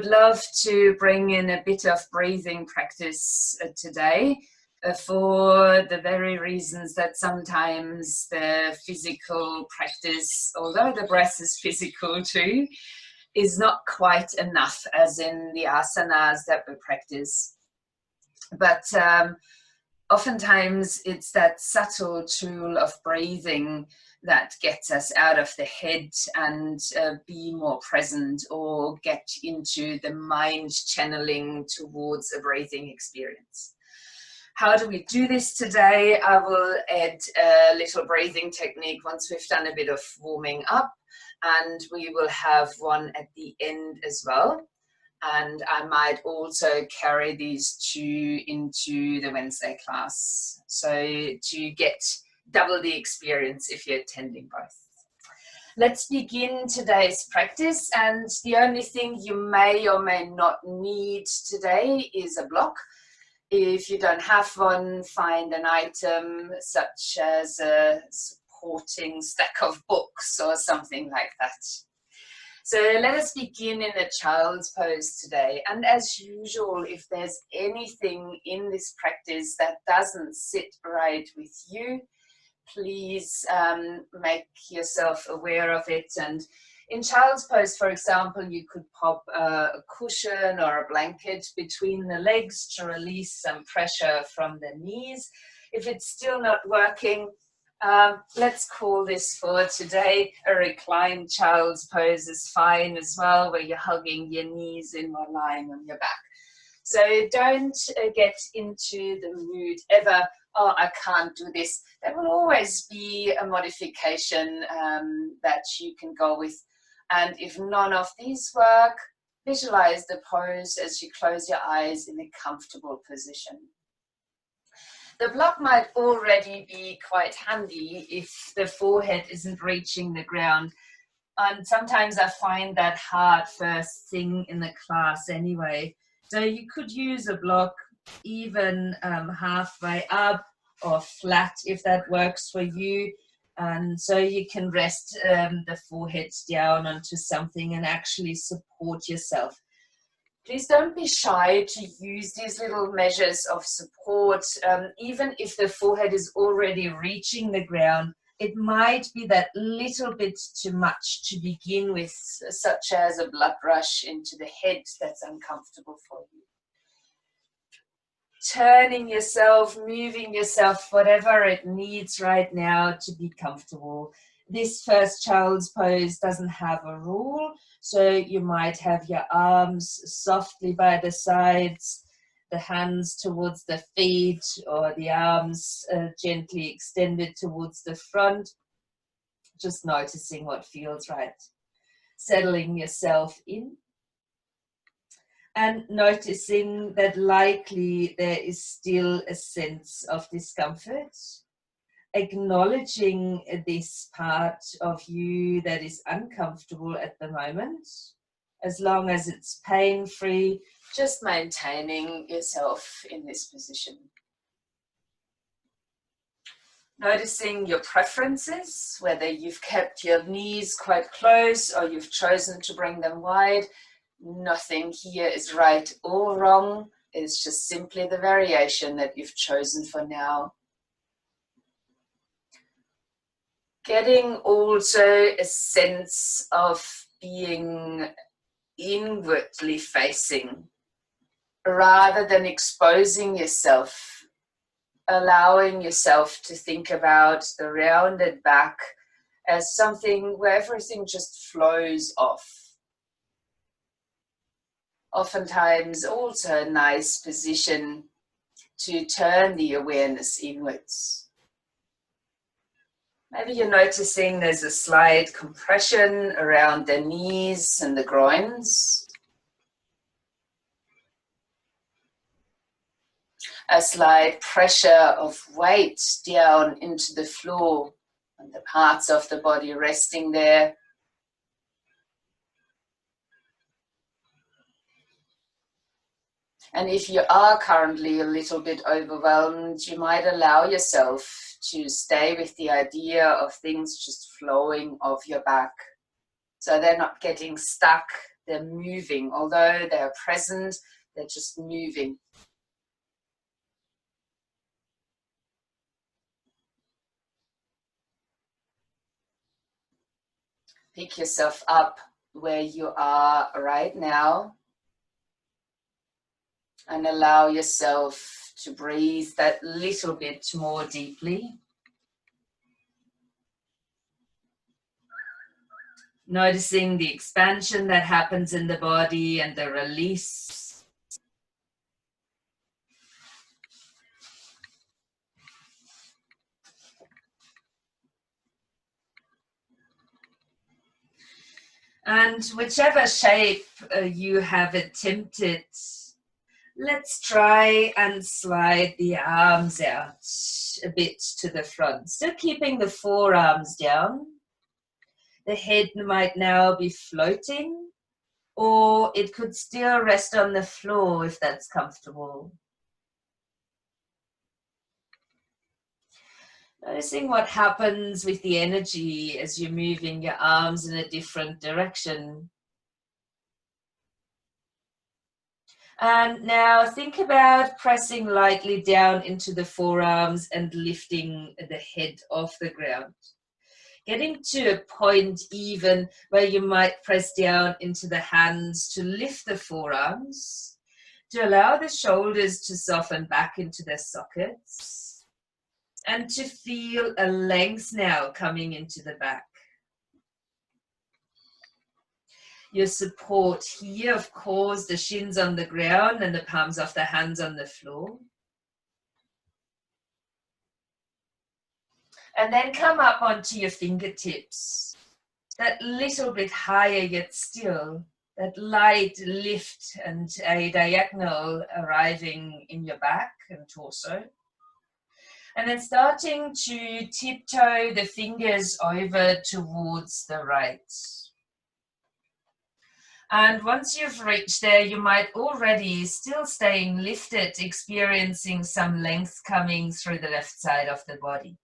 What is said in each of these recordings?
Love to bring in a bit of breathing practice today for the very reasons that sometimes the physical practice, although the breath is physical too, is not quite enough, as in the asanas that we practice. But oftentimes it's that subtle tool of breathing that gets us out of the head and be more present, or get into the mind channeling towards a breathing experience. How do we do this today? I will add a little breathing technique once we've done a bit of warming up, and we will have one at the end as well. And I might also carry these two into the Wednesday class, so to get double the experience if you're attending both. Let's begin today's practice, and the only thing you may or may not need today is a block. If you don't have one, find an item such as a supporting stack of books or something like that. So let us begin in a child's pose today. And as usual, if there's anything in this practice that doesn't sit right with you, please make yourself aware of it. And in child's pose, for example, you could pop a cushion or a blanket between the legs to release some pressure from the knees. If it's still not working, let's call this for today a reclined child's pose is fine as well, where you're hugging your knees in while lying on your back. So don't get into the mood ever, oh, I can't do this. There will always be a modification that you can go with. And if none of these work, visualize the pose as you close your eyes in a comfortable position. The block might already be quite handy if the forehead isn't reaching the ground. And sometimes I find that hard first thing in the class anyway. So you could use a block even halfway up or flat if that works for you. And so you can rest the forehead down onto something and actually support yourself. Please don't be shy to use these little measures of support. Even if the forehead is already reaching the ground, it might be that little bit too much to begin with, such as a blood rush into the head that's uncomfortable for you. Turning yourself, moving yourself, whatever it needs right now to be comfortable. This first child's pose doesn't have a rule, so you might have your arms softly by the sides, the hands towards the feet, or the arms gently extended towards the front. Just noticing what feels right. Settling yourself in. And noticing that likely there is still a sense of discomfort. Acknowledging this part of you that is uncomfortable at the moment. As long as it's pain-free, just maintaining yourself in this position. Noticing your preferences, whether you've kept your knees quite close or you've chosen to bring them wide. Nothing here is right or wrong. It's just simply the variation that you've chosen for now. Getting also a sense of being inwardly facing rather than exposing yourself, allowing yourself to think about the rounded back as something where everything just flows off. Oftentimes also a nice position to turn the awareness inwards. Maybe you're noticing there's a slight compression around the knees and the groins. A slight pressure of weight down into the floor and the parts of the body resting there. And if you are currently a little bit overwhelmed, you might allow yourself to stay with the idea of things just flowing off your back. So they're not getting stuck, they're moving. Although they're present, they're just moving. Pick yourself up where you are right now and allow yourself to breathe that little bit more deeply. Noticing the expansion that happens in the body and the release. And whichever shape you have attempted, let's try and slide the arms out a bit to the front. Still keeping the forearms down. The head might now be floating, or it could still rest on the floor if that's comfortable. Noticing what happens with the energy as you're moving your arms in a different direction. And now think about pressing lightly down into the forearms and lifting the head off the ground. Getting to a point even where you might press down into the hands to lift the forearms, to allow the shoulders to soften back into their sockets, and to feel a length now coming into the back. Your support here, of course, the shins on the ground and the palms of the hands on the floor. And then come up onto your fingertips. That little bit higher yet still. That light lift and a diagonal arriving in your back and torso. And then starting to tiptoe the fingers over towards the right. And once you've reached there, you might already, still staying lifted, experiencing some length coming through the left side of the body.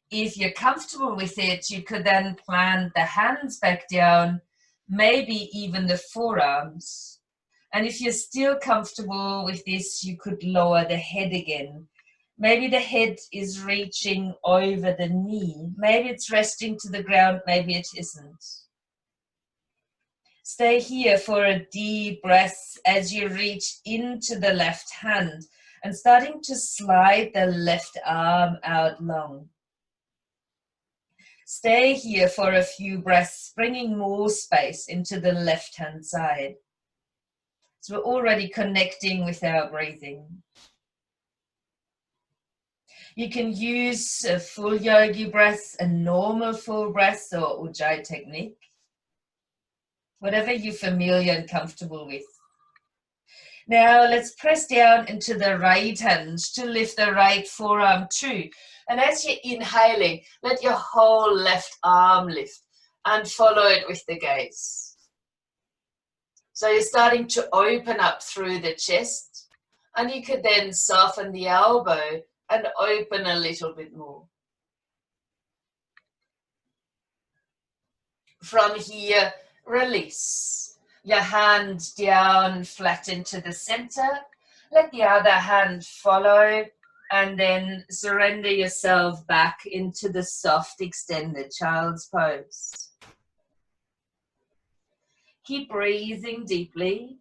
If you're comfortable with it, you could then plant the hands back down, maybe even the forearms. And if you're still comfortable with this, you could lower the head again. Maybe the head is reaching over the knee. Maybe it's resting to the ground, maybe it isn't. Stay here for a deep breath as you reach into the left hand and starting to slide the left arm out long. Stay here for a few breaths, bringing more space into the left-hand side. So we're already connecting with our breathing. You can use a full yogi breath, a normal full breath, or Ujjayi technique. Whatever you're familiar and comfortable with. Now let's press down into the right hand to lift the right forearm too. And as you're inhaling, let your whole left arm lift and follow it with the gaze. So you're starting to open up through the chest, and you could then soften the elbow and open a little bit more. From here, release. Your hand down, flat into the center. Let the other hand follow, and then surrender yourself back into the soft extended child's pose. Keep breathing deeply,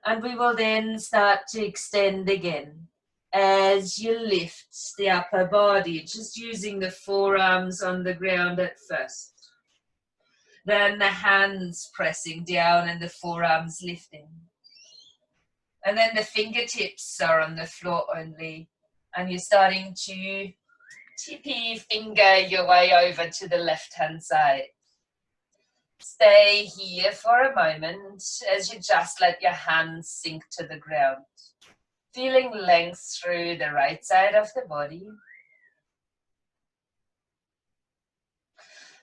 and we will then start to extend again as you lift the upper body, just using the forearms on the ground at first. Then the hands pressing down and the forearms lifting. And then the fingertips are on the floor only. And you're starting to tippy finger your way over to the left-hand side. Stay here for a moment as you just let your hands sink to the ground. Feeling length through the right side of the body.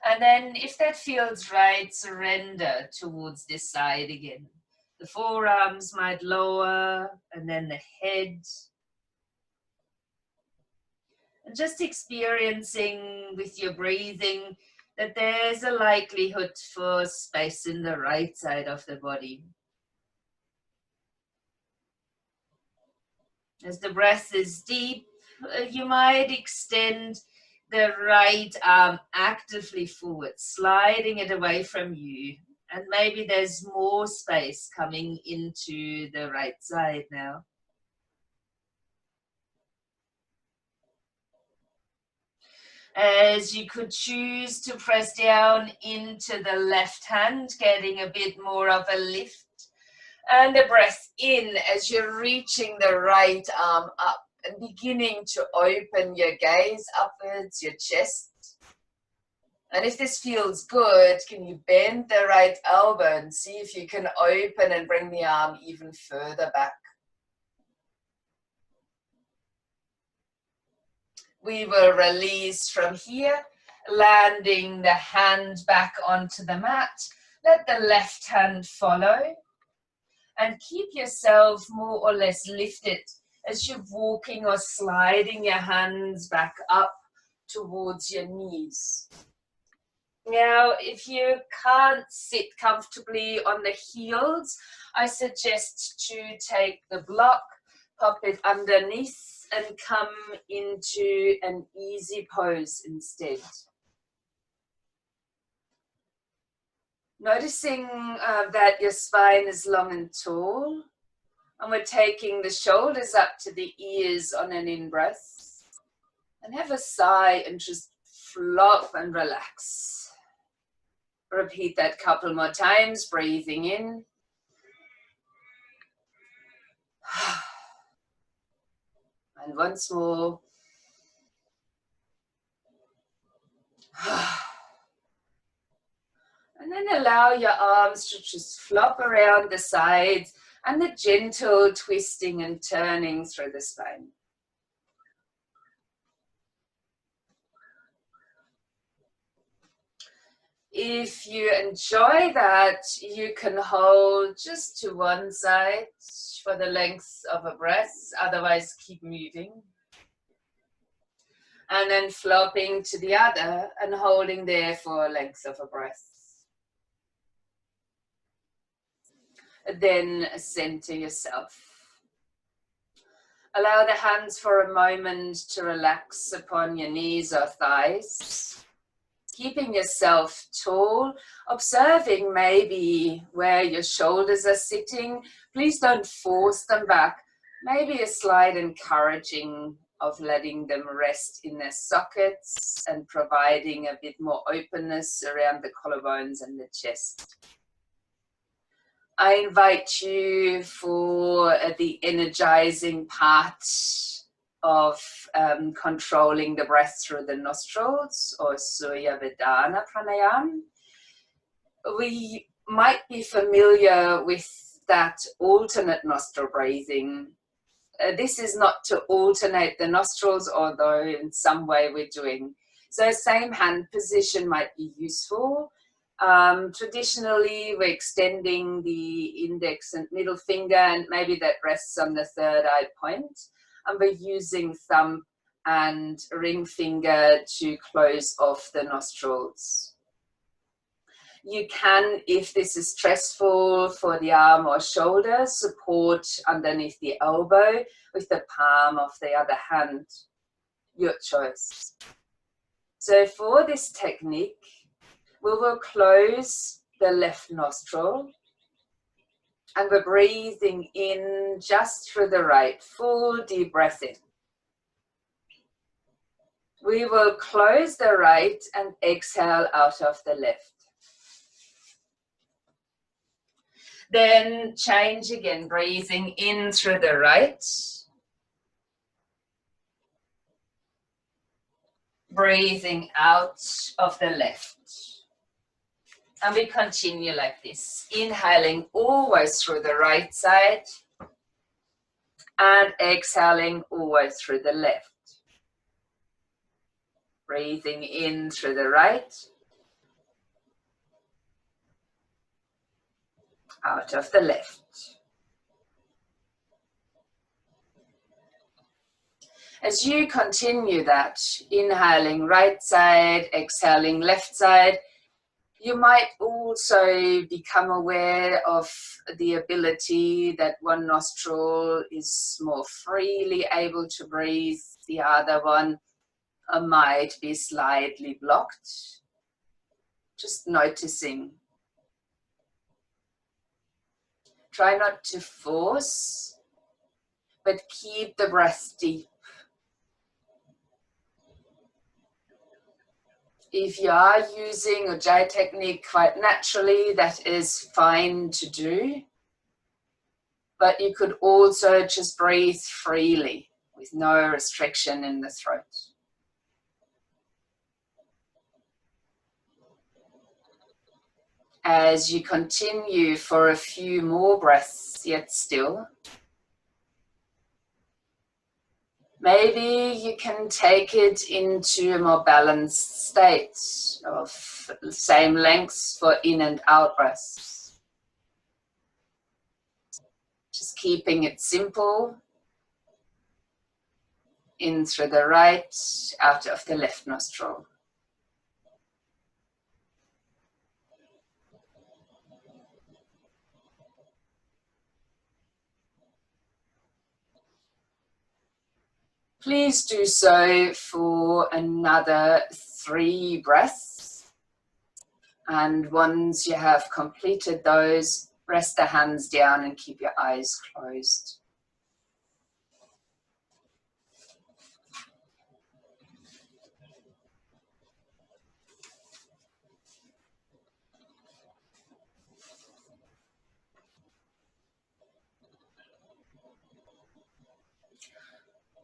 And then if that feels right, surrender towards this side again. The forearms might lower, and then the head. And just experiencing with your breathing that there's a likelihood for space in the right side of the body. As the breath is deep, you might extend the right arm actively forward, sliding it away from you. And maybe there's more space coming into the right side now. As you could choose to press down into the left hand, getting a bit more of a lift. And a breath in as you're reaching the right arm up and beginning to open your gaze upwards, your chest. And if this feels good, can you bend the right elbow and see if you can open and bring the arm even further back. We will release from here, landing the hand back onto the mat. Let the left hand follow. And keep yourself more or less lifted as you're walking or sliding your hands back up towards your knees. Now, if you can't sit comfortably on the heels, I suggest to take the block, pop it underneath, and come into an easy pose instead. Noticing that your spine is long and tall, and we're taking the shoulders up to the ears on an in-breath, and have a sigh and just flop and relax. Repeat that a couple more times, breathing in. And once more. And then allow your arms to just flop around the sides and the gentle twisting and turning through the spine. If you enjoy that, you can hold just to one side for the length of a breath, otherwise keep moving. And then flopping to the other and holding there for a length of a breath. Then center yourself. Allow the hands for a moment to relax upon your knees or thighs. Keeping yourself tall, observing maybe where your shoulders are sitting. Please don't force them back. Maybe a slight encouraging of letting them rest in their sockets and providing a bit more openness around the collarbones and the chest. I invite you for the energizing part of controlling the breath through the nostrils, or Surya Pranayama. We might be familiar with that alternate nostril breathing. This is not to alternate the nostrils, although in some way we're doing. So same hand position might be useful. Traditionally, we're extending the index and middle finger, and maybe that rests on the third eye point. And we're using thumb and ring finger to close off the nostrils. You can, if this is stressful for the arm or shoulder, support underneath the elbow with the palm of the other hand. Your choice. So for this technique, we will close the left nostril and we're breathing in just through the right. Full deep breath in. We will close the right and exhale out of the left. Then change again, breathing in through the right. Breathing out of the left. And we continue like this, inhaling always through the right side and exhaling always through the left. Breathing in through the right, out of the left. As you continue that, inhaling right side, exhaling left side, you might also become aware of the ability that one nostril is more freely able to breathe, the other one might be slightly blocked. Just noticing. Try not to force, but keep the breath deep. If you are using Ujjayi technique quite naturally, that is fine to do. But you could also just breathe freely with no restriction in the throat. As you continue for a few more breaths, yet still, maybe you can take it into a more balanced state of same lengths for in and out breaths. Just keeping it simple. In through the right, out of the left nostril. Please do so for another 3 breaths. And once you have completed those, rest the hands down and keep your eyes closed.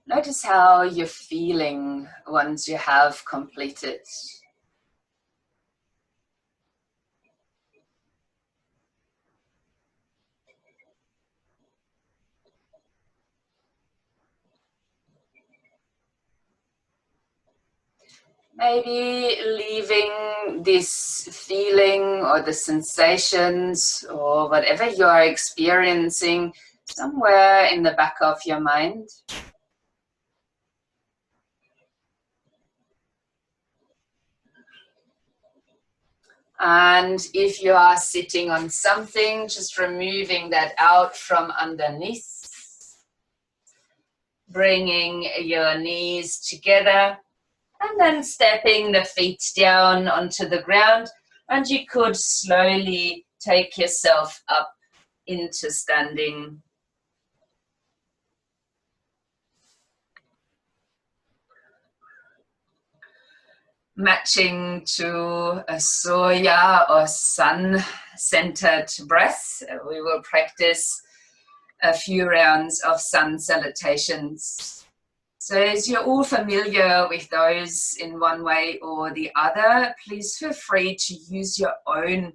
Notice how you're feeling once you have completed. Maybe leaving this feeling or the sensations or whatever you are experiencing somewhere in the back of your mind. And if you are sitting on something, just removing that out from underneath. Bringing your knees together and then stepping the feet down onto the ground. And you could slowly take yourself up into standing. Matching to a Surya or sun-centered breath, we will practice a few rounds of sun salutations. So as you're all familiar with those in one way or the other, please feel free to use your own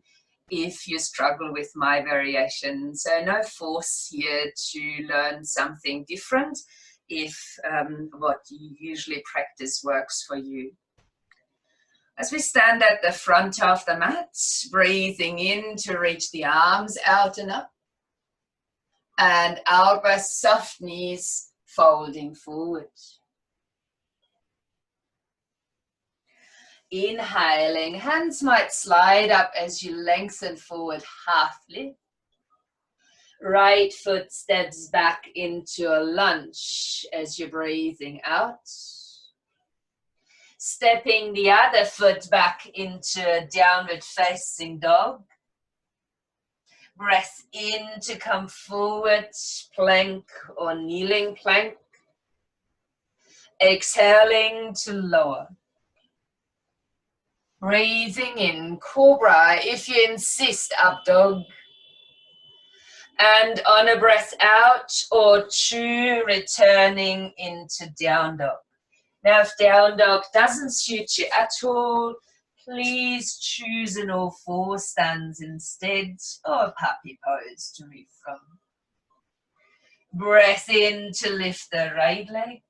if you struggle with my variation. So no force here to learn something different if what you usually practice works for you. As we stand at the front of the mat, breathing in to reach the arms out and up. And out by soft knees, folding forward. Inhaling, hands might slide up as you lengthen forward, half lift. Right foot steps back into a lunge as you're breathing out. Stepping the other foot back into a downward facing dog. Breath in to come forward, plank or kneeling plank. Exhaling to lower. Breathing in, cobra, if you insist, up dog. And on a breath out or two, returning into down dog. Now if down dog doesn't suit you at all, please choose an all four stands instead or puppy pose to move from. Breath in to lift the right leg.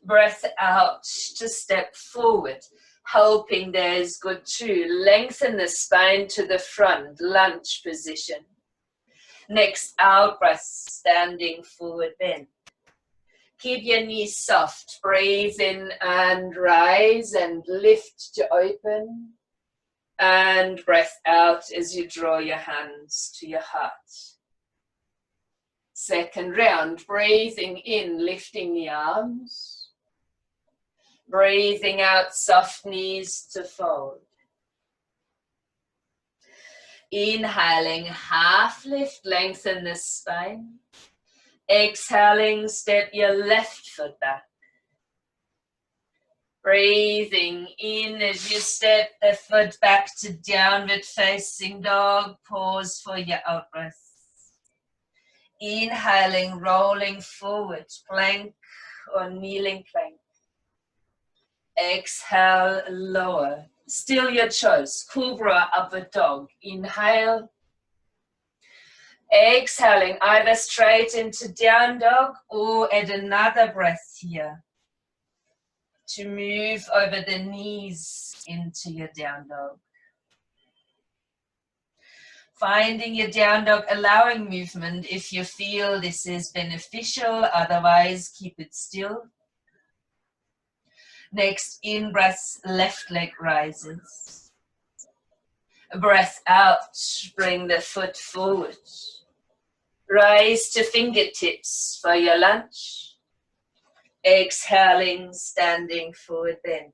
Breath out to step forward, hoping there's good too. Lengthen the spine to the front, lunge position. Next out breath, standing forward bend. Keep your knees soft. Breathe in and rise and lift to open. And breath out as you draw your hands to your heart. Second round, breathing in, lifting the arms. Breathing out, soft knees to fold. Inhaling, half lift, lengthen the spine. Exhaling, step your left foot back. Breathing in as you step the foot back to downward facing dog. Pause for your out breath. Inhaling, rolling forward, plank or kneeling plank. Exhale, lower. Still your choice. Cobra, upward dog. Inhale. Exhaling, either straight into down dog or add another breath here to move over the knees into your down dog. Finding your down dog, allowing movement if you feel this is beneficial, otherwise keep it still. Next, in breath, left leg rises. Breath out, bring the foot forward. Rise to fingertips for your lunge. Exhaling, standing forward bend.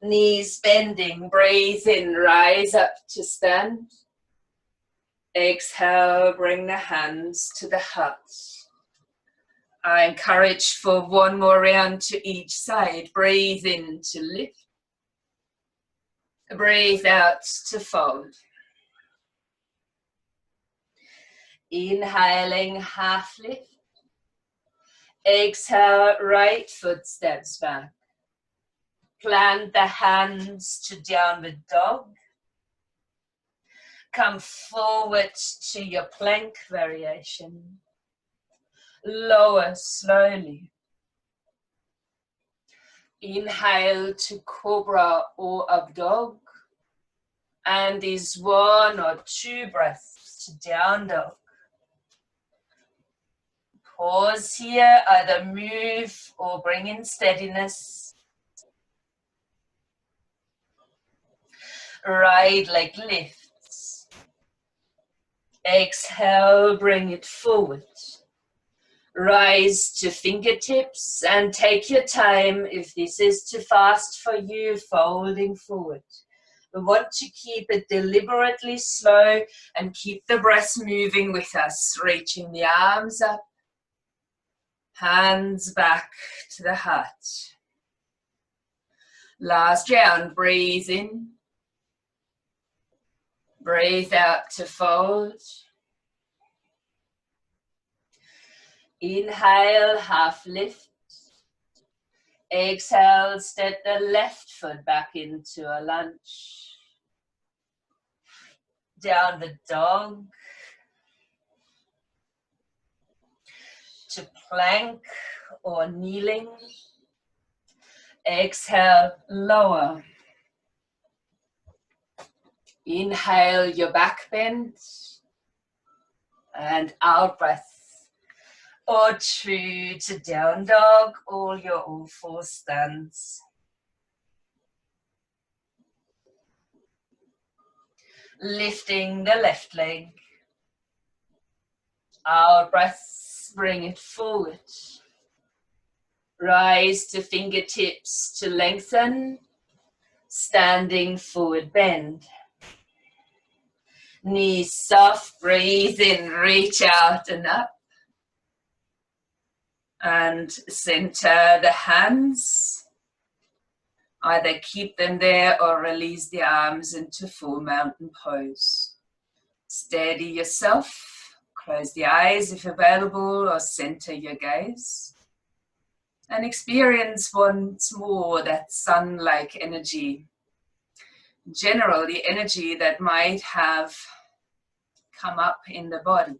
Knees bending, breathe in, rise up to stand. Exhale, bring the hands to the heart. I encourage for one more round to each side. Breathe in to lift. Breathe out to fold. Inhaling, half lift. Exhale, right foot steps back. Plant the hands to downward dog. Come forward to your plank variation. Lower slowly. Inhale to cobra or up dog. And is 1 or 2 breaths to down dog. Pause here, either move or bring in steadiness. Right leg lifts. Exhale, bring it forward. Rise to fingertips and take your time. If this is too fast for you, folding forward. We want to keep it deliberately slow and keep the breath moving with us, reaching the arms up, hands back to the heart. Last round, breathe in. Breathe out to fold. Inhale, half lift. Exhale, step the left foot back into a lunge. Downward dog. To plank or kneeling. Exhale, lower. Inhale, your back bend. And out breath. Or true to down dog, or your all four stance. Lifting the left leg. Out breath, bring it forward. Rise to fingertips to lengthen. Standing forward bend. Knees soft, breathe in, reach out and up. And center the hands. Either keep them there or release the arms into full mountain pose. Steady yourself. Close the eyes if available or center your gaze. And experience once more that sun-like energy. General, the energy that might have come up in the body.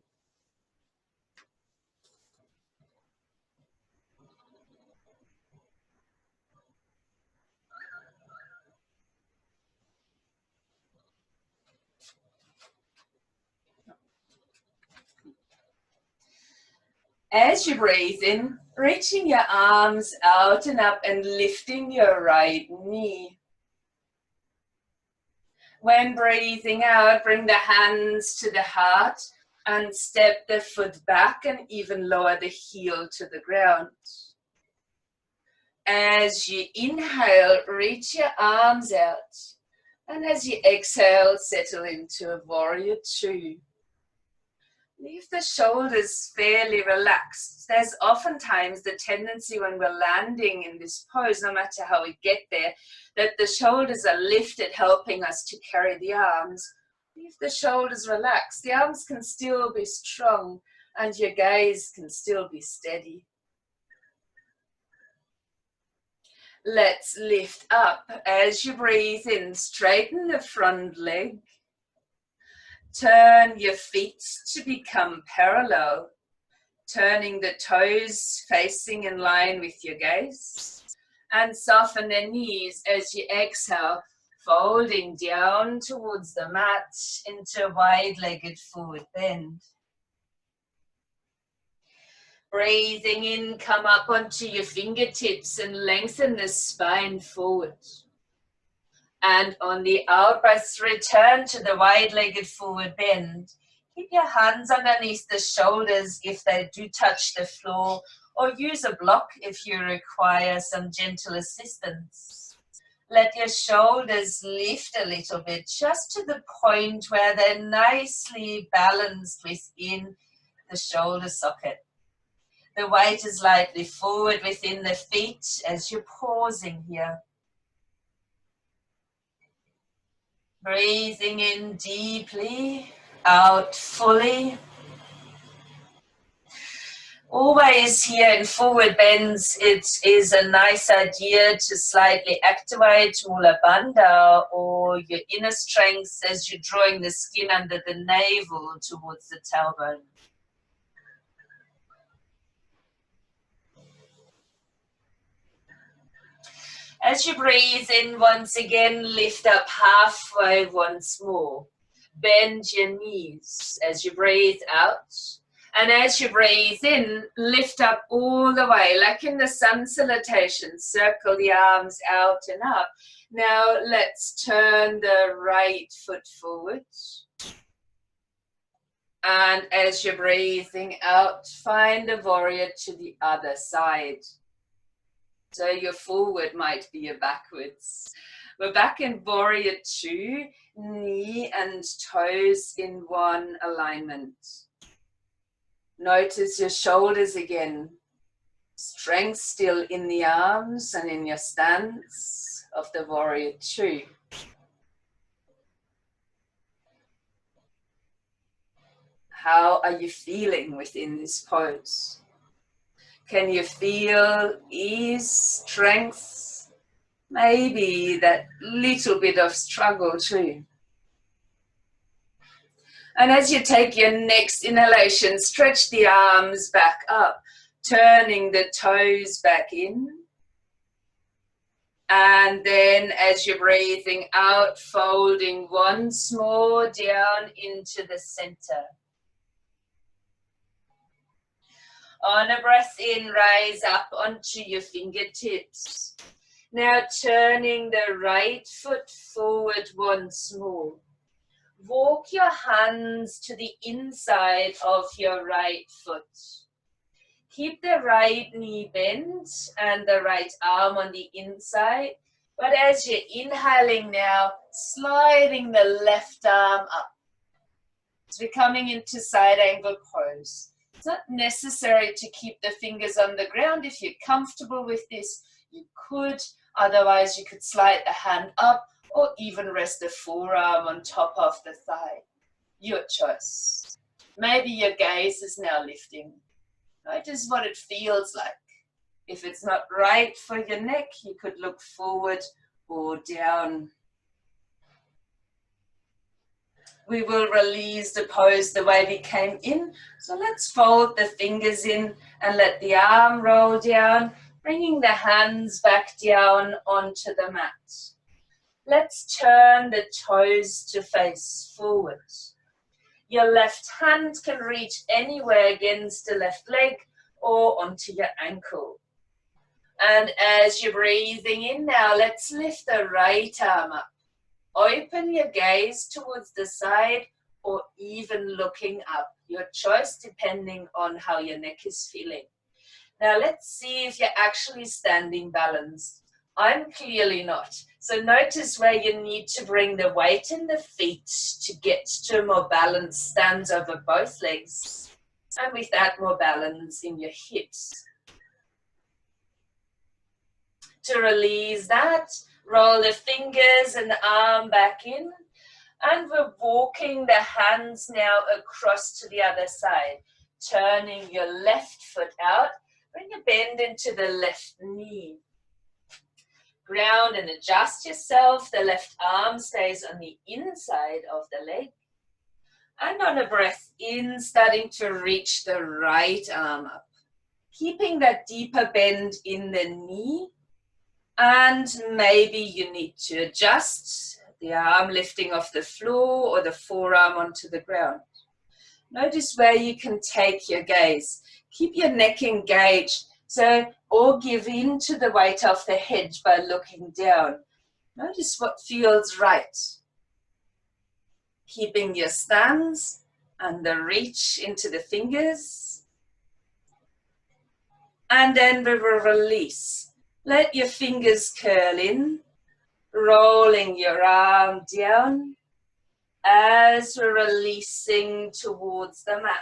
As you breathe in, reaching your arms out and up and lifting your right knee. When breathing out, bring the hands to the heart and step the foot back and even lower the heel to the ground. As you inhale, reach your arms out. And as you exhale, settle into a warrior two. Leave the shoulders fairly relaxed. There's oftentimes the tendency when we're landing in this pose, no matter how we get there, that the shoulders are lifted, helping us to carry the arms. Leave the shoulders relaxed. The arms can still be strong and your gaze can still be steady. Let's lift up. As you breathe in, straighten the front leg. Turn your feet to become parallel, turning the toes facing in line with your gaze, and soften the knees as you exhale, folding down towards the mat into a wide-legged forward bend. Breathing in, come up onto your fingertips and lengthen the spine forward. And on the out breath, return to the wide-legged forward bend. Keep your hands underneath the shoulders if they do touch the floor, or use a block if you require some gentle assistance. Let your shoulders lift a little bit, just to the point where they're nicely balanced within the shoulder socket. The weight is lightly forward within the feet as you're pausing here. Breathing in deeply, out fully. Always here in forward bends, it is a nice idea to slightly activate Mula Bandha or your inner strength as you're drawing the skin under the navel towards the tailbone. As you breathe in, once again, lift up halfway once more. Bend your knees as you breathe out. And as you breathe in, lift up all the way, like in the sun salutation. Circle the arms out and up. Now let's turn the right foot forward. And as you're breathing out, find a warrior to the other side. So your forward might be a backwards. We're back in warrior two, knee and toes in one alignment. Notice your shoulders again. Strength still in the arms and in your stance of the warrior two. How are you feeling within this pose? Can you feel ease, strength, maybe that little bit of struggle too? And as you take your next inhalation, stretch the arms back up, turning the toes back in. And then as you're breathing out, folding once more down into the center. On a breath in, rise up onto your fingertips. Now turning the right foot forward once more. Walk your hands to the inside of your right foot. Keep the right knee bent and the right arm on the inside. But as you're inhaling now, sliding the left arm up. So we're coming into side angle pose. It's not necessary to keep the fingers on the ground. If you're comfortable with this, you could. Otherwise, you could slide the hand up or even rest the forearm on top of the thigh. Your choice. Maybe your gaze is now lifting. Notice what it feels like. If it's not right for your neck, you could look forward or down. We will release the pose the way we came in. So let's fold the fingers in and let the arm roll down, bringing the hands back down onto the mat. Let's turn the toes to face forward. Your left hand can reach anywhere against the left leg, or onto your ankle. And as you're breathing in now, let's lift the right arm up. Open your gaze towards the side or even looking up. Your choice depending on how your neck is feeling. Now let's see if you're actually standing balanced. I'm clearly not. So notice where you need to bring the weight in the feet to get to a more balanced stance over both legs. And with that, more balance in your hips. To release that, roll the fingers and the arm back in. And we're walking the hands now across to the other side. Turning your left foot out. Bring a bend into the left knee. Ground and adjust yourself. The left arm stays on the inside of the leg. And on a breath in, starting to reach the right arm up. Keeping that deeper bend in the knee. And maybe you need to adjust the arm lifting off the floor or the forearm onto the ground. Notice where you can take your gaze. Keep your neck engaged, or give in to the weight of the head by looking down. Notice what feels right. Keeping your stance and the reach into the fingers. And then we will release. Let your fingers curl in, rolling your arm down as we're releasing towards the mat.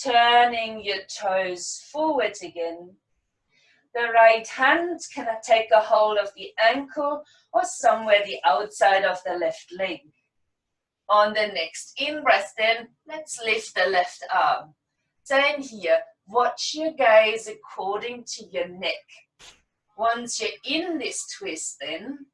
Turning your toes forward again. The right hand can take a hold of the ankle or somewhere the outside of the left leg. On the next in-breath then, let's lift the left arm. Same here, watch your gaze according to your neck. Once you're in this twist then,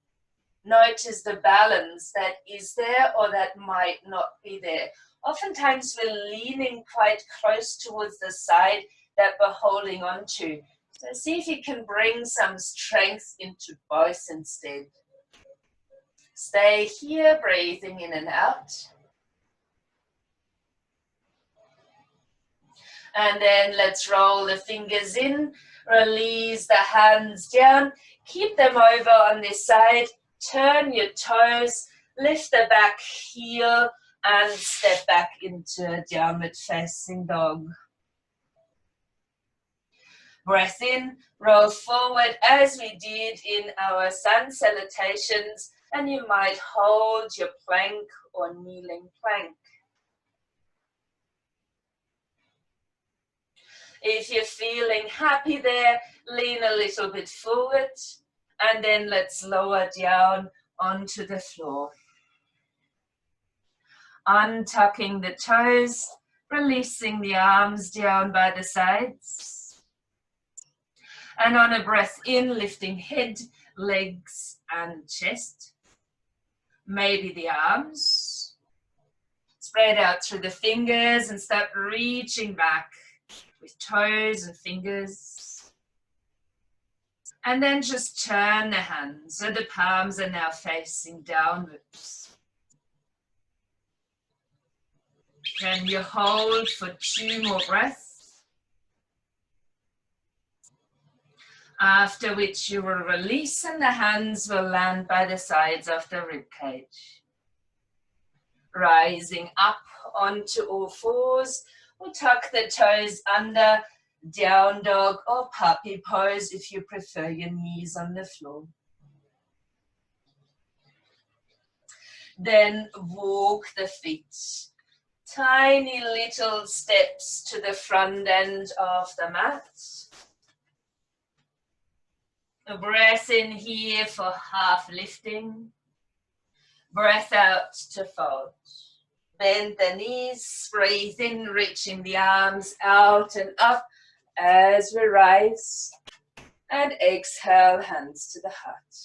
notice the balance that is there or that might not be there. Oftentimes we're leaning quite close towards the side that we're holding on to. So see if you can bring some strength into both instead. Stay here, breathing in and out. And then let's roll the fingers in, release the hands down, keep them over on this side, turn your toes, lift the back heel, and step back into downward facing dog. Breath in, roll forward as we did in our sun salutations, and you might hold your plank or kneeling plank. If you're feeling happy there, lean a little bit forward, and then let's lower down onto the floor. Untucking the toes, releasing the arms down by the sides. And on a breath in, lifting head, legs, and chest. Maybe the arms. Spread out through the fingers and start reaching back with toes and fingers. And then just turn the hands so the palms are now facing downwards. Can you hold for 2 more breaths? After which you will release and the hands will land by the sides of the ribcage. Rising up onto all fours, we'll tuck the toes under, down dog or puppy pose if you prefer your knees on the floor. Then walk the feet. Tiny little steps to the front end of the mat. A breath in here for half lifting. Breath out to fold. Bend the knees, breathe in, reaching the arms out and up as we rise. And exhale, hands to the heart.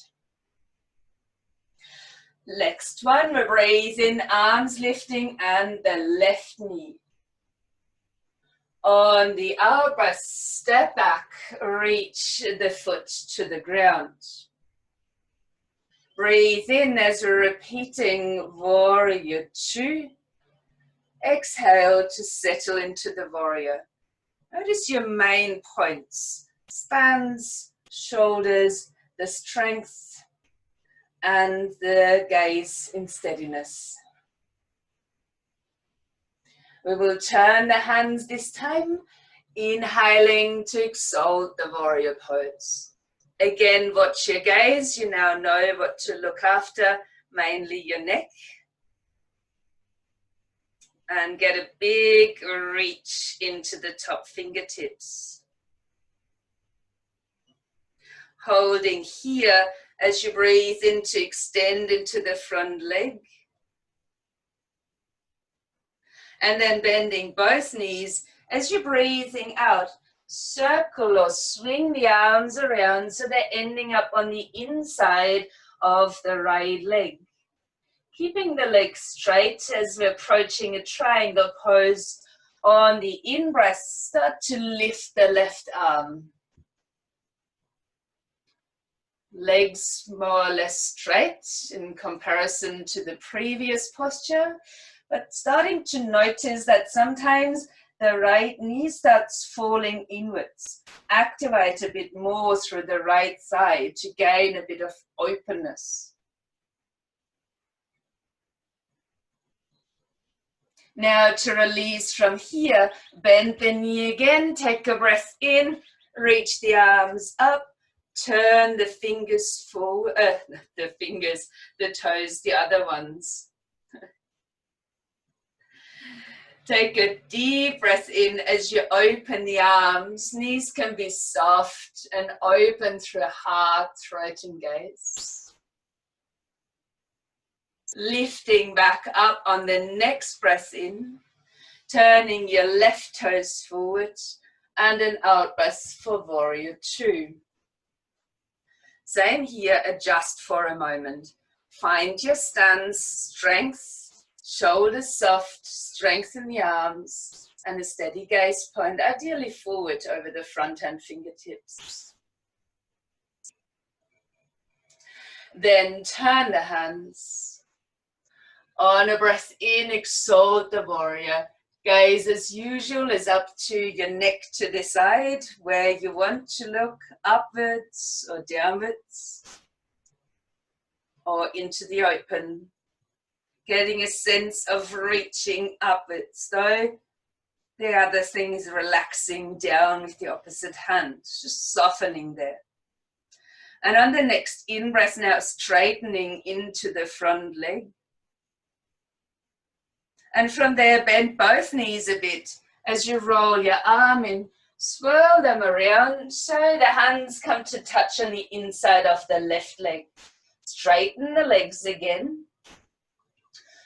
Next one, we breathe in, arms lifting and the left knee. On the out breath, step back, reach the foot to the ground. Breathe in as we're repeating Warrior 2. Exhale to settle into the warrior. Notice your main points, spans, shoulders, the strength, and the gaze in steadiness. We will turn the hands this time, inhaling to exalt the warrior pose. Again, watch your gaze. You now know what to look after, mainly your neck. And get a big reach into the top fingertips. Holding here as you breathe in to extend into the front leg. And then bending both knees as you're breathing out. Circle or swing the arms around so they're ending up on the inside of the right leg. Keeping the legs straight as we're approaching a triangle pose. On the in-breath, start to lift the left arm. Legs more or less straight in comparison to the previous posture, but starting to notice that sometimes the right knee starts falling inwards. Activate a bit more through the right side to gain a bit of openness. Now to release from here, bend the knee again, take a breath in, reach the arms up, turn the fingers forward, the toes, the other ones. Take a deep breath in as you open the arms. Knees can be soft and open through heart, throat and gaze. Lifting back up on the next breath in, turning your left toes forward, and an out breath for warrior two. Same here, adjust for a moment. Find your stance, strength, shoulders soft, strengthen the arms, and a steady gaze point, ideally forward over the front hand fingertips. Then turn the hands. On a breath in, exalt the warrior. Gaze as usual is up to your neck to the side, where you want to look upwards or downwards, or into the open. Getting a sense of reaching upwards, though the other thing is relaxing down with the opposite hand, just softening there. And on the next in-breath now, straightening into the front leg. And from there, bend both knees a bit as you roll your arm in. Swirl them around so the hands come to touch on the inside of the left leg. Straighten the legs again.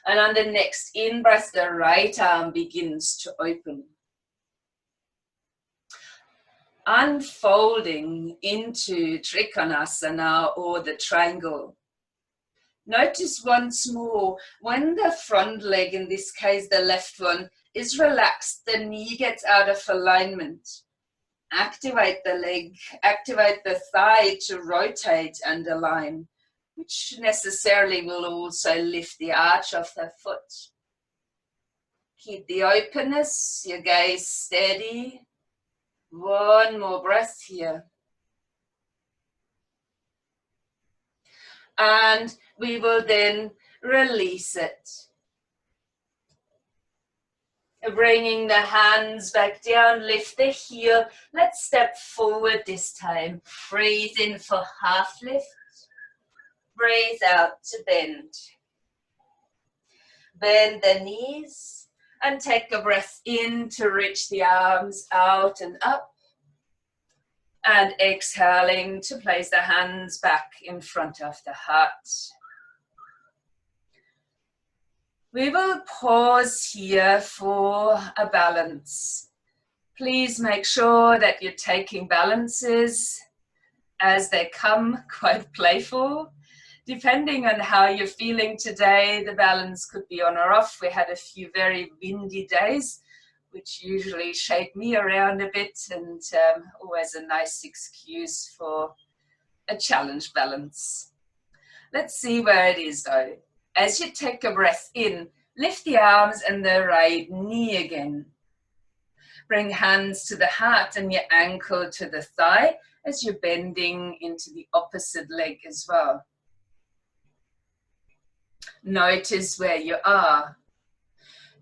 And on the next in-breath, the right arm begins to open. Unfolding into Trikonasana, or the triangle. Notice once more, when the front leg, in this case the left one, is relaxed, the knee gets out of alignment. Activate the leg, activate the thigh to rotate and align, which necessarily will also lift the arch of the foot. Keep the openness, your gaze steady. One more breath here. And we will then release it. Bringing the hands back down, lift the heel. Let's step forward this time. Breathe in for half lift. Breathe out to bend. Bend the knees and take a breath in to reach the arms out and up. And exhaling to place the hands back in front of the heart. We will pause here for a balance. Please make sure that you're taking balances as they come, quite playful. Depending on how you're feeling today, the balance could be on or off. We had a few very windy days, which usually shake me around a bit, and always a nice excuse for a challenge balance. Let's see where it is though. As you take a breath in, lift the arms and the right knee again. Bring hands to the heart and your ankle to the thigh as you're bending into the opposite leg as well. Notice where you are.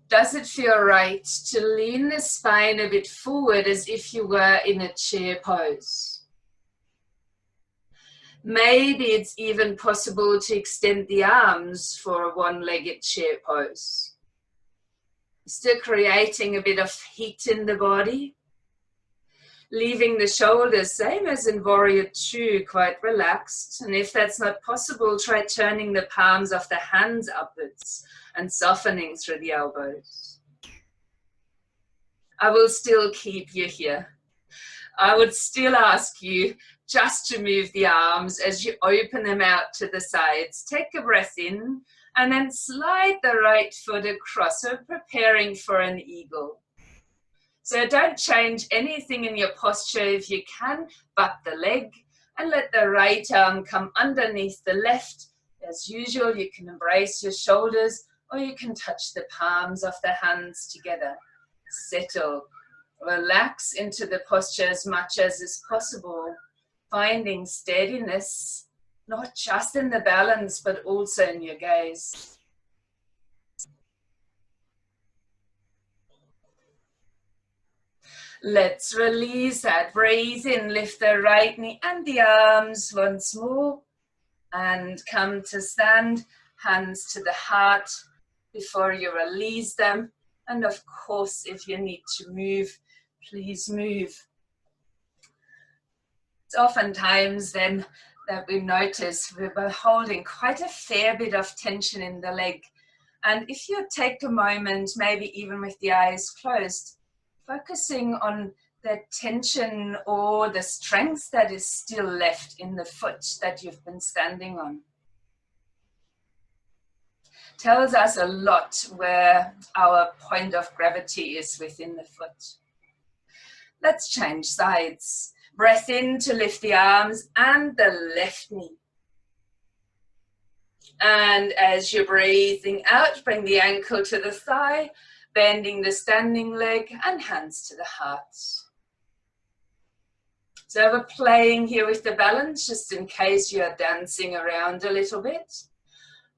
Does it feel right to lean the spine a bit forward as if you were in a chair pose? Maybe it's even possible to extend the arms for a one-legged chair pose. Still creating a bit of heat in the body. Leaving the shoulders, same as in Warrior Two, quite relaxed. And if that's not possible, try turning the palms of the hands upwards and softening through the elbows. I will still keep you here. I would still ask you just to move the arms as you open them out to the sides. Take a breath in and then slide the right foot across, so preparing for an eagle. So don't change anything in your posture if you can, but the leg, and let the right arm come underneath the left. As usual, you can embrace your shoulders or you can touch the palms of the hands together. Settle. Relax into the posture as much as is possible, finding steadiness, not just in the balance, but also in your gaze. Let's release that. Breathe in, lift the right knee and the arms once more. And come to stand, hands to the heart before you release them. And of course, if you need to move, please move. It's oftentimes then that we notice we're holding quite a fair bit of tension in the leg. And if you take a moment, maybe even with the eyes closed, focusing on the tension or the strength that is still left in the foot that you've been standing on. Tells us a lot where our point of gravity is within the foot. Let's change sides. Breath in to lift the arms and the left knee. And as you're breathing out, bring the ankle to the thigh, bending the standing leg and hands to the heart. So we're playing here with the balance, just in case you're dancing around a little bit.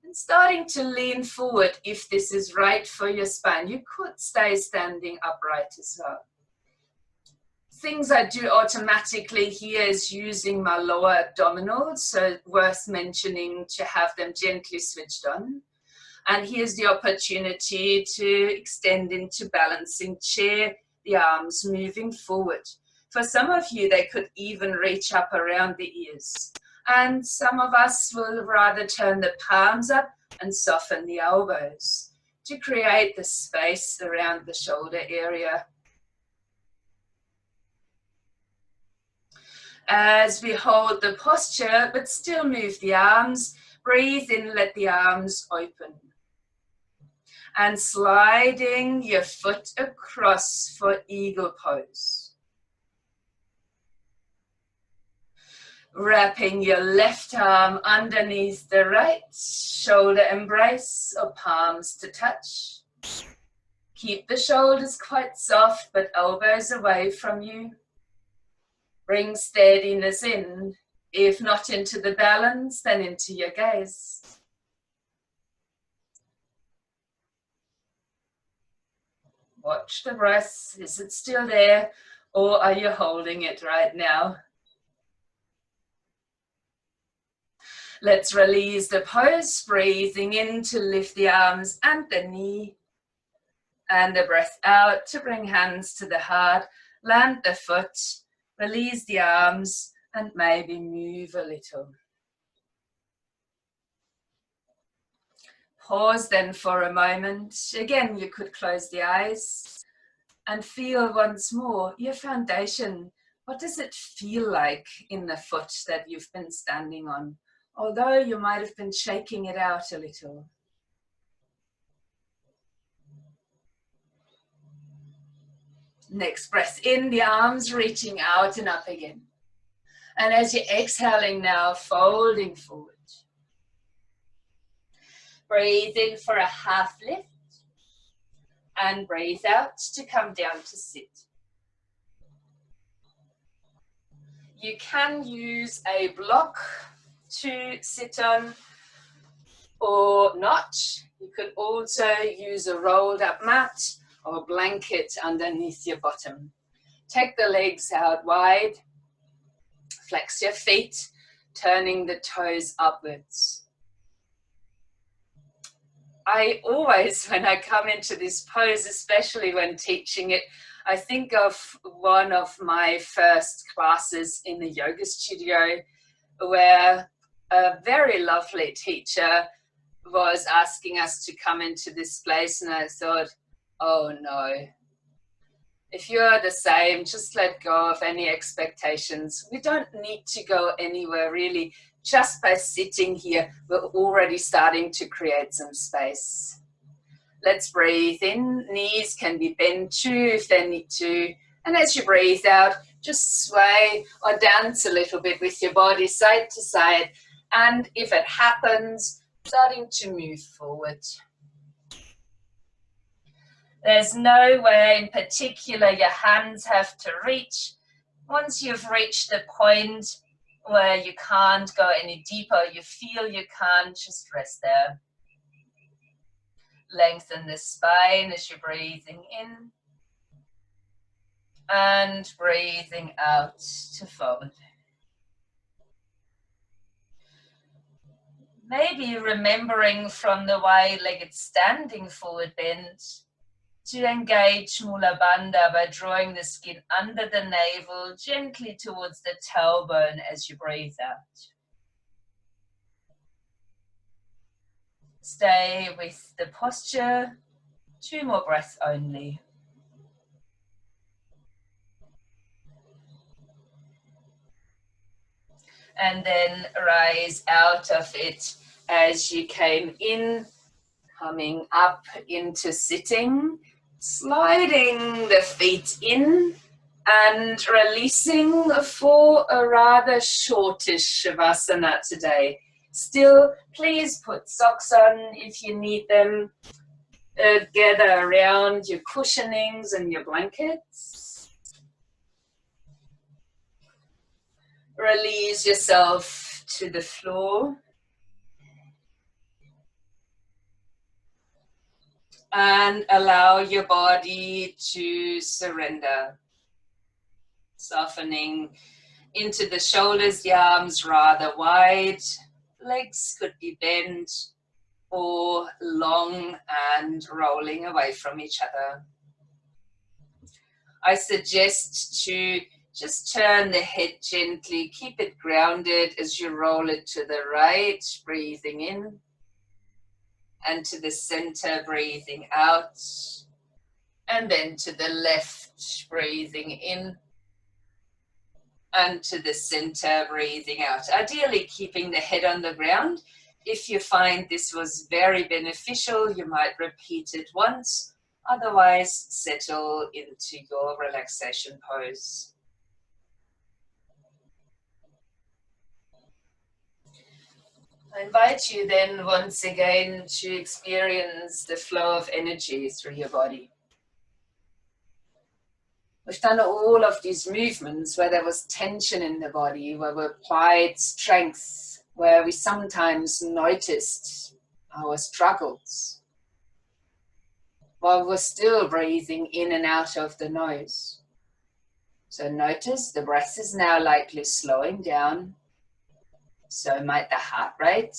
And starting to lean forward if this is right for your spine. You could stay standing upright as well. Things I do automatically here is using my lower abdominals, so worth mentioning to have them gently switched on. And here's the opportunity to extend into balancing chair, the arms moving forward. For some of you, they could even reach up around the ears. And some of us will rather turn the palms up and soften the elbows to create the space around the shoulder area. As we hold the posture, but still move the arms, breathe in, let the arms open. And sliding your foot across for eagle pose. Wrapping your left arm underneath the right, shoulder embrace or palms to touch. Keep the shoulders quite soft, but elbows away from you. Bring steadiness in, if not into the balance, then into your gaze. Watch the breath. Is it still there, or are you holding it right now? Let's release the pose, breathing in to lift the arms and the knee. And the breath out to bring hands to the heart, land the foot, release the arms, and maybe move a little. Pause then for a moment. Again, you could close the eyes and feel once more your foundation. What does it feel like in the foot that you've been standing on? Although you might have been shaking it out a little. Next breath in, the arms reaching out and up again. And as you're exhaling now, folding forward. Breathe in for a half lift. And breathe out to come down to sit. You can use a block to sit on or not. You could also use a rolled up mat or a blanket underneath your bottom. Take the legs out wide, flex your feet, turning the toes upwards. I always, when I come into this pose, especially when teaching it, I think of one of my first classes in the yoga studio where a very lovely teacher was asking us to come into this place, and I thought, oh no, if you're the same, just let go of any expectations. We don't need to go anywhere really. Just by sitting here, we're already starting to create some space. Let's breathe in. Knees can be bent too if they need to. And as you breathe out, just sway or dance a little bit with your body side to side. And if it happens, starting to move forward. There's nowhere in particular your hands have to reach. Once you've reached the point where you can't go any deeper, you feel you can't, just rest there. Lengthen the spine as you're breathing in and breathing out to fold. Maybe remembering from the wide-legged standing forward bend to engage Mula Bandha by drawing the skin under the navel gently towards the tailbone as you breathe out. Stay with the posture, 2 more breaths only. And then rise out of it as you came in, coming up into sitting, sliding the feet in and releasing for a rather shortish Shavasana today. Still, please put socks on if you need them. Gather around your cushionings and your blankets. Release yourself to the floor. And allow your body to surrender. Softening into the shoulders, the arms rather wide. Legs could be bent or long and rolling away from each other. I suggest to just turn the head gently, keep it grounded as you roll it to the right, breathing in, and to the center, breathing out, and then to the left, breathing in, and to the center, breathing out. Ideally, keeping the head on the ground. If you find this was very beneficial, you might repeat it once. Otherwise, settle into your relaxation pose. I invite you then once again to experience the flow of energy through your body. We've done all of these movements where there was tension in the body, where we applied strength, where we sometimes noticed our struggles, while we're still breathing in and out of the nose. So notice the breath is now likely slowing down. So might the heart rate.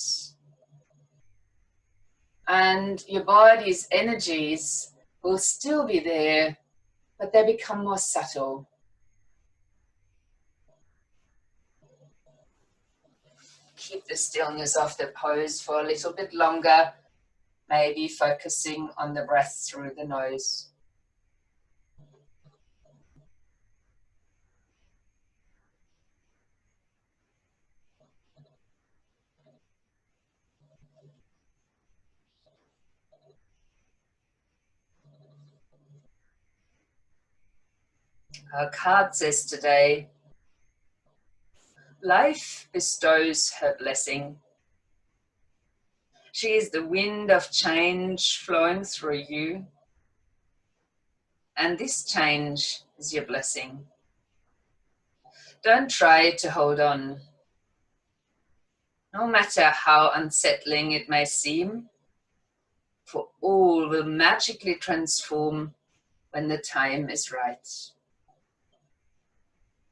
And your body's energies will still be there, but they become more subtle. Keep the stillness of the pose for a little bit longer, maybe focusing on the breath through the nose. Our card says today, life bestows her blessing. She is the wind of change flowing through you, and this change is your blessing. Don't try to hold on. No matter how unsettling it may seem, for all will magically transform when the time is right.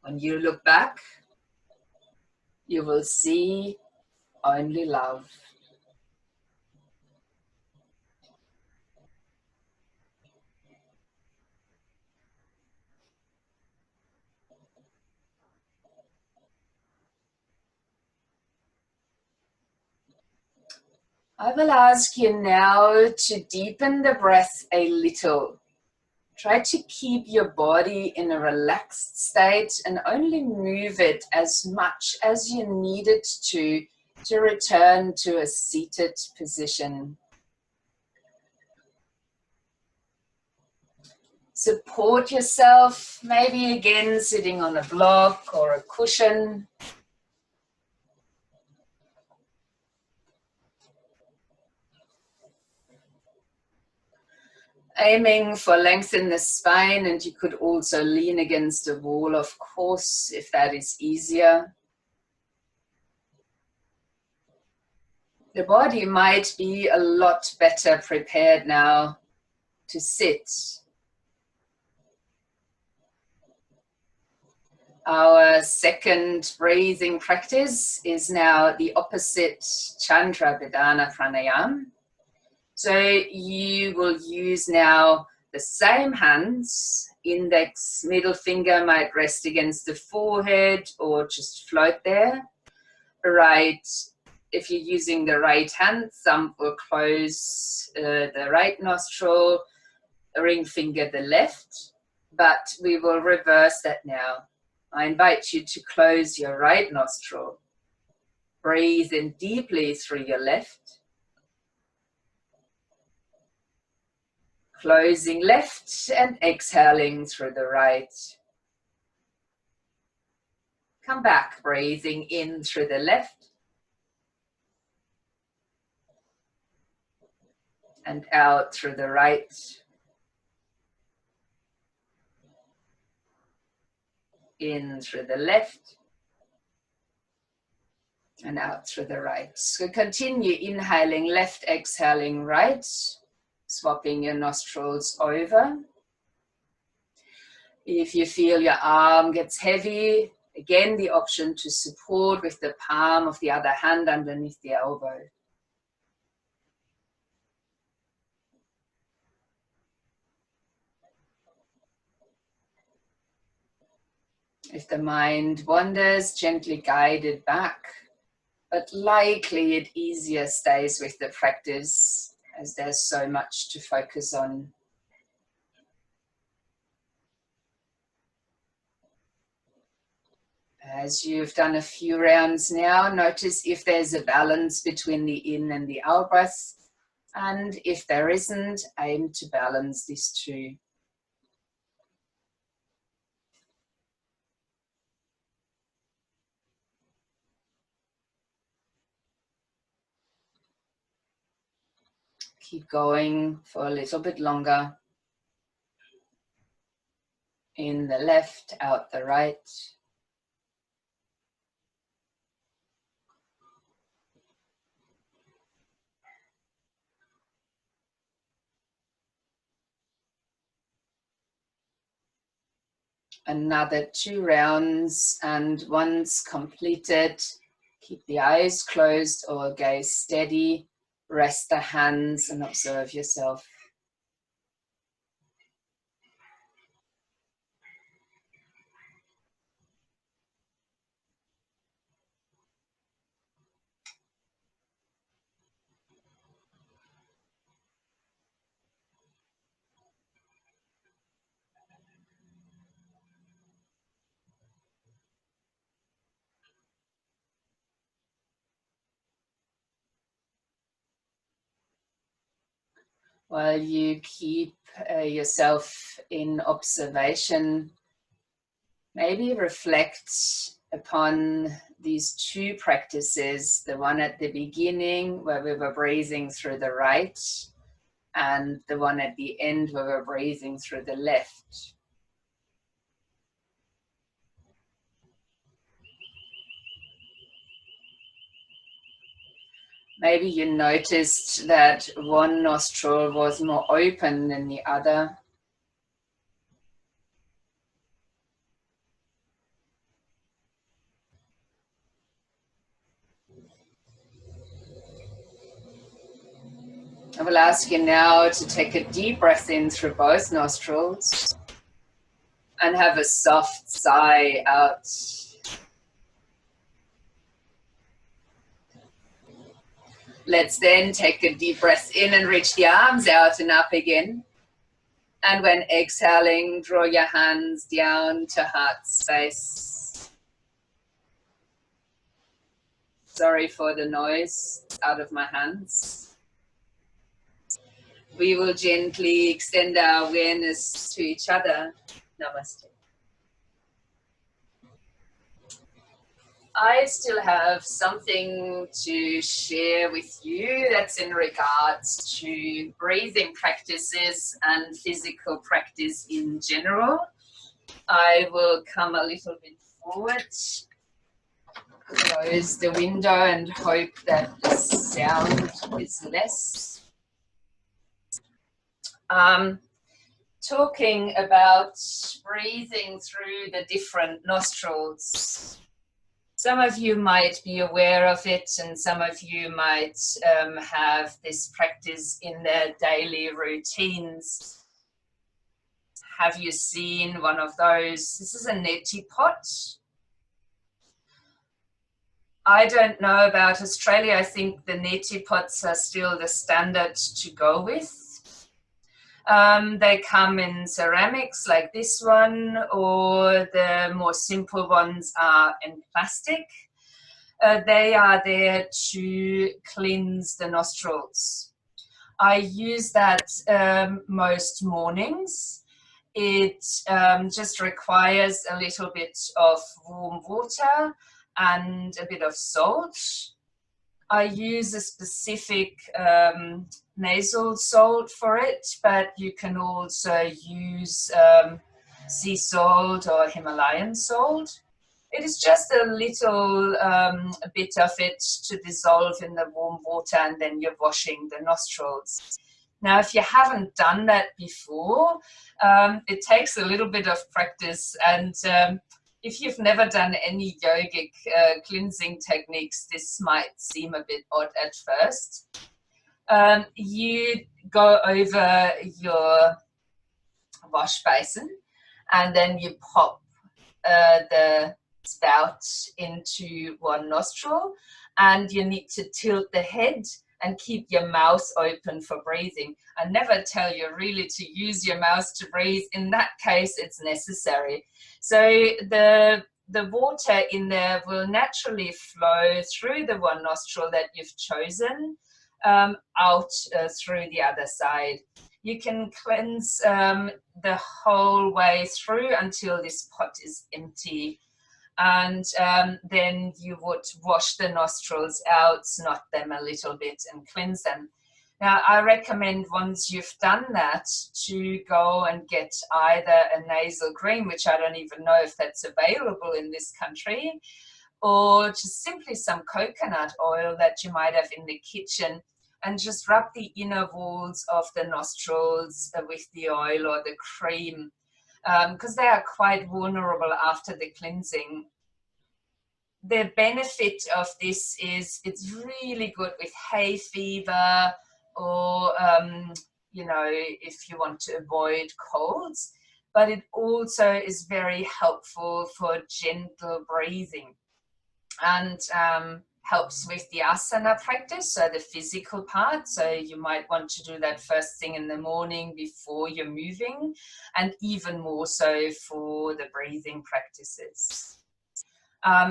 When you look back, you will see only love. I will ask you now to deepen the breath a little. Try to keep your body in a relaxed state and only move it as much as you need it to return to a seated position. Support yourself, maybe again sitting on a block or a cushion. Aiming for length in the spine, and you could also lean against a wall, of course, if that is easier. The body might be a lot better prepared now to sit. Our second breathing practice is now the opposite Chandra Vedana Pranayama. So you will use now the same hands. Index, middle finger might rest against the forehead or just float there. Right, if you're using the right hand, thumb will close the right nostril, ring finger the left, but we will reverse that now. I invite you to close your right nostril. Breathe in deeply through your left. Closing left and exhaling through the right. Come back, breathing in through the left. And out through the right. In through the left. And out through the right. So continue inhaling left, exhaling right. Swapping your nostrils over. If you feel your arm gets heavy, again the option to support with the palm of the other hand underneath the elbow. If the mind wanders, gently guide it back, but likely it easier stays with the practice as there's so much to focus on. As you've done a few rounds now, notice if there's a balance between the in and the out breath, and if there isn't, aim to balance these two. Keep going for a little bit longer. In the left, out the right. Another 2 rounds, and once completed, keep the eyes closed or gaze steady. Rest the hands and observe yourself. While you keep yourself in observation, maybe reflect upon these 2 practices, the one at the beginning where we were breathing through the right, and the one at the end where we're breathing through the left. Maybe you noticed that one nostril was more open than the other. I will ask you now to take a deep breath in through both nostrils and have a soft sigh out. Let's then take a deep breath in and reach the arms out and up again. And when exhaling, draw your hands down to heart space. Sorry for the noise out of my hands. We will gently extend our awareness to each other. Namaste. I still have something to share with you that's in regards to breathing practices and physical practice in general. I will come a little bit forward, close the window and hope that the sound is less. Talking about breathing through the different nostrils. Some of you might be aware of it, and some of you might have this practice in their daily routines. Have you seen one of those? This is a neti pot. I don't know about Australia. I think the neti pots are still the standard to go with. They come in ceramics like this one, or the more simple ones are in plastic. They are there to cleanse the nostrils. I use that most mornings. It just requires a little bit of warm water and a bit of salt. I use a specific nasal salt for it, but you can also use sea salt or Himalayan salt. It is just a little bit of it to dissolve in the warm water, and then you're washing the nostrils. Now, if you haven't done that before, it takes a little bit of practice, and if you've never done any yogic cleansing techniques, this might seem a bit odd at first. You go over your wash basin, and then you pop the spout into one nostril, and you need to tilt the head and keep your mouth open for breathing. I never tell you really to use your mouth to breathe. In that case, it's necessary. So the water in there will naturally flow through the one nostril that you've chosen out through the other side. You can cleanse the whole way through until this pot is empty. And then you would wash the nostrils out, snot them a little bit and cleanse them. Now, I recommend once you've done that to go and get either a nasal cream, which I don't even know if that's available in this country, or just simply some coconut oil that you might have in the kitchen, and just rub the inner walls of the nostrils with the oil or the cream, because they are quite vulnerable after the cleansing. The benefit of this is it's really good with hay fever, or you know, if you want to avoid colds, but it also is very helpful for gentle breathing, and helps with the asana practice, so the physical part. So you might want to do that first thing in the morning before you're moving, and even more so for the breathing practices.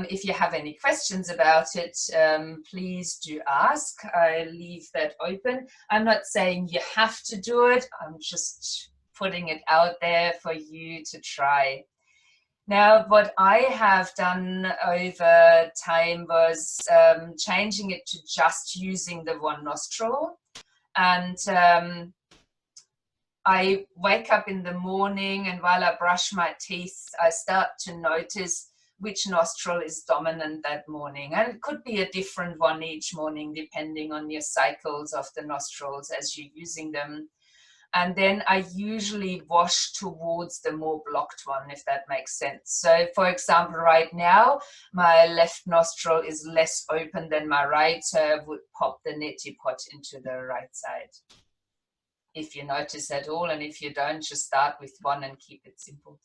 If you have any questions about it, please do ask. I leave that open. I'm not saying you have to do it. I'm just putting it out there for you to try. Now, what I have done over time was changing it to just using the one nostril. And I wake up in the morning, and while I brush my teeth, I start to notice which nostril is dominant that morning. And it could be a different one each morning, depending on your cycles of the nostrils as you're using them. And then I usually wash towards the more blocked one, if that makes sense. So for example, right now, my left nostril is less open than my right, so I would pop the neti pot into the right side. If you notice at all, and if you don't, just start with one and keep it simple.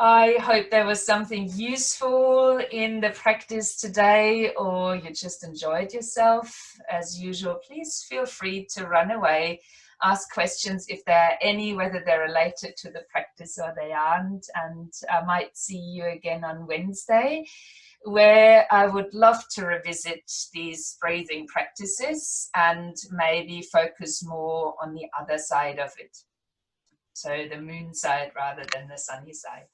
I hope there was something useful in the practice today, or you just enjoyed yourself. As usual, please feel free to run away, ask questions if there are any, whether they're related to the practice or they aren't. And I might see you again on Wednesday, where I would love to revisit these breathing practices and maybe focus more on the other side of it. So the moon side rather than the sunny side.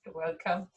You're welcome.